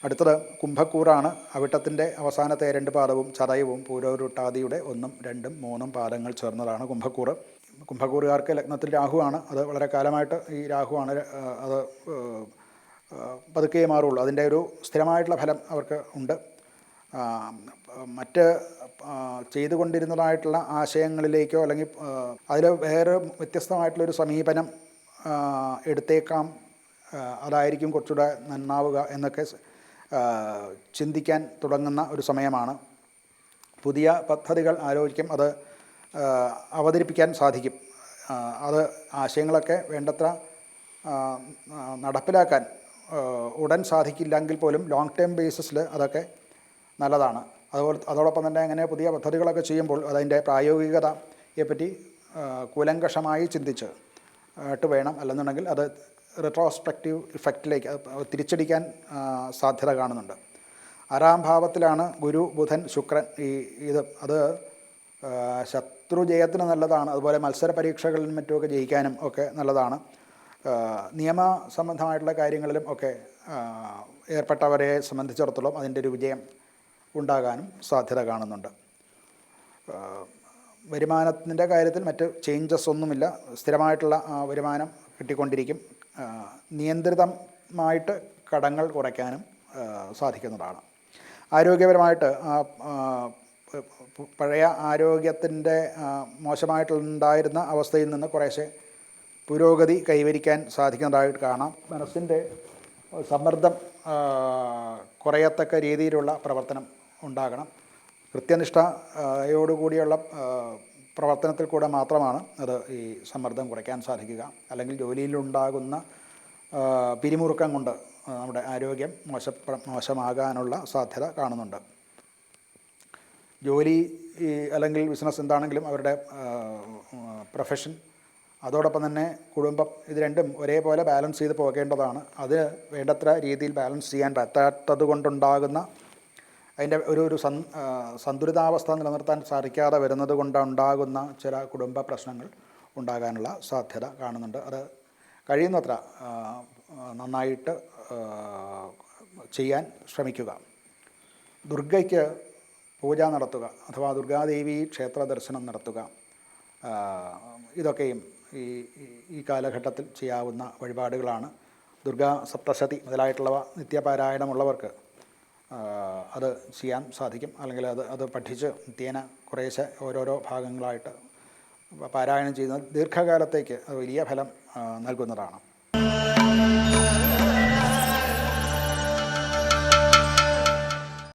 അടുത്തത് കുംഭക്കൂറാണ്. അവിട്ടത്തിൻ്റെ അവസാനത്തെ 2 പാദവും ചതയവും പൂരോരുട്ടാദിയുടെ 1, 2, 3 പാദങ്ങൾ ചേർന്നതാണ് കുംഭക്കൂറ്. കുംഭക്കൂറുകാർക്ക് ലഗ്നത്തിൽ രാഹുവാണ്. അത് വളരെ കാലമായിട്ട് ഈ രാഹുവാണ്. അത് പതുക്കെ മാറുള്ളൂ. അതിൻ്റെ ഒരു സ്ഥിരമായിട്ടുള്ള ഫലം അവർക്ക് ഉണ്ട്. മറ്റ് ചെയ്തുകൊണ്ടിരുന്നതായിട്ടുള്ള ആശയങ്ങളിലേക്കോ അല്ലെങ്കിൽ അതിൽ വേറെ വ്യത്യസ്തമായിട്ടുള്ളൊരു സമീപനം എടുത്തേക്കാം, അതായിരിക്കും കുറച്ചുകൂടെ നന്നാവുക എന്നൊക്കെ ചിന്തിക്കാൻ തുടങ്ങുന്ന ഒരു സമയമാണ്. പുതിയ പദ്ധതികൾ ആലോചിക്കും, അത് അവതരിപ്പിക്കാൻ സാധിക്കും. അത് ആശയങ്ങളൊക്കെ വേണ്ടത്ര നടപ്പിലാക്കാൻ ഉടൻ സാധിക്കില്ലെങ്കിൽ പോലും ലോങ് ടേം ബേസിസിൽ അതൊക്കെ നല്ലതാണ്. അതോടൊപ്പം തന്നെ അങ്ങനെ പുതിയ പദ്ധതികളൊക്കെ ചെയ്യുമ്പോൾ അതിൻ്റെ പ്രായോഗികതയെപ്പറ്റി കൂലങ്കഷമായി ചിന്തിച്ച് വേണം. അല്ലെന്നുണ്ടെങ്കിൽ അത് റിട്രോസ്പെക്റ്റീവ് ഇഫക്റ്റിലേക്ക് തിരിച്ചടിക്കാൻ സാധ്യത കാണുന്നുണ്ട്. 6-ാം ഭാവത്തിലാണ് ഗുരു, ബുധൻ, ശുക്രൻ. അത് ശത്രുജയത്തിന് നല്ലതാണ്. അതുപോലെ മത്സര പരീക്ഷകളിലും മറ്റുമൊക്കെ ജയിക്കാനും ഒക്കെ നല്ലതാണ്. നിയമ സംബന്ധമായിട്ടുള്ള കാര്യങ്ങളിലും ഒക്കെ ഏർപ്പെട്ടവരെ സംബന്ധിച്ചിടത്തോളം അതിൻ്റെ ഒരു വിജയം ഉണ്ടാകാനും സാധ്യത കാണുന്നുണ്ട്. വരുമാനത്തിൻ്റെ കാര്യത്തിൽ മറ്റ് ചേഞ്ചസ് ഒന്നുമില്ല. സ്ഥിരമായിട്ടുള്ള വരുമാനം കിട്ടിക്കൊണ്ടിരിക്കും. നിയന്ത്രിതമായിട്ട് കടങ്ങൾ കുറയ്ക്കാനും സാധിക്കുന്നതാണ്. ആരോഗ്യപരമായിട്ട് പഴയ ആരോഗ്യത്തിൻ്റെ മോശമായിട്ടുണ്ടായിരുന്ന അവസ്ഥയിൽ നിന്ന് കുറേശ്ശെ പുരോഗതി കൈവരിക്കാൻ സാധിക്കുന്നതായിട്ട് കാണാം. മനസ്സിൻ്റെ സമ്മർദ്ദം കുറയത്തക്ക രീതിയിലുള്ള പ്രവർത്തനം ഉണ്ടാകണം. കൃത്യനിഷ്ഠയോടുകൂടിയുള്ള പ്രവർത്തനത്തിൽ കൂടെ മാത്രമാണ് അത് ഈ സമ്മർദ്ദം കുറയ്ക്കാൻ സാധിക്കുക. അല്ലെങ്കിൽ ജോലിയിലുണ്ടാകുന്ന പിരിമുറുക്കം കൊണ്ട് നമ്മുടെ ആരോഗ്യം മോശമാകാനുള്ള സാധ്യത കാണുന്നുണ്ട്. ജോലി അല്ലെങ്കിൽ ബിസിനസ് എന്താണെങ്കിലും അവരുടെ പ്രൊഫഷൻ, അതോടൊപ്പം തന്നെ കുടുംബം, ഇത് രണ്ടും ഒരേപോലെ ബാലൻസ് ചെയ്ത് പോകേണ്ടതാണ്. അത് വേണ്ടത്ര രീതിയിൽ ബാലൻസ് ചെയ്യാൻ പറ്റാത്തത് കൊണ്ടുണ്ടാകുന്ന അതിൻ്റെ ഒരു സന്തുലിതാവസ്ഥ നിലനിർത്താൻ സാധിക്കാതെ വരുന്നത് കൊണ്ടുണ്ടാകുന്ന ചില കുടുംബ പ്രശ്നങ്ങൾ ഉണ്ടാകാനുള്ള സാധ്യത കാണുന്നുണ്ട്. അത് കഴിയുന്നത്ര നന്നായിട്ട് ചെയ്യാൻ ശ്രമിക്കുക. ദുർഗയ്ക്ക് പൂജ നടത്തുക, അഥവാ ദുർഗാദേവി ക്ഷേത്ര ദർശനം നടത്തുക, ഇതൊക്കെയും ഈ കാലഘട്ടത്തിൽ ചെയ്യാവുന്ന വഴിപാടുകളാണ്. ദുർഗാ സപ്തശതി മുതലായിട്ടുള്ളവ നിത്യപാരായണമുള്ളവർക്ക് അത് ചെയ്യാൻ സാധിക്കും. അല്ലെങ്കിൽ അത് പഠിച്ച് നിത്യേന കുറേശ്ശെ ഓരോരോ ഭാഗങ്ങളായിട്ട് പാരായണം ചെയ്യുന്നത് ദീർഘകാലത്തേക്ക് അത് വലിയ ഫലം നൽകുന്നതാണ്.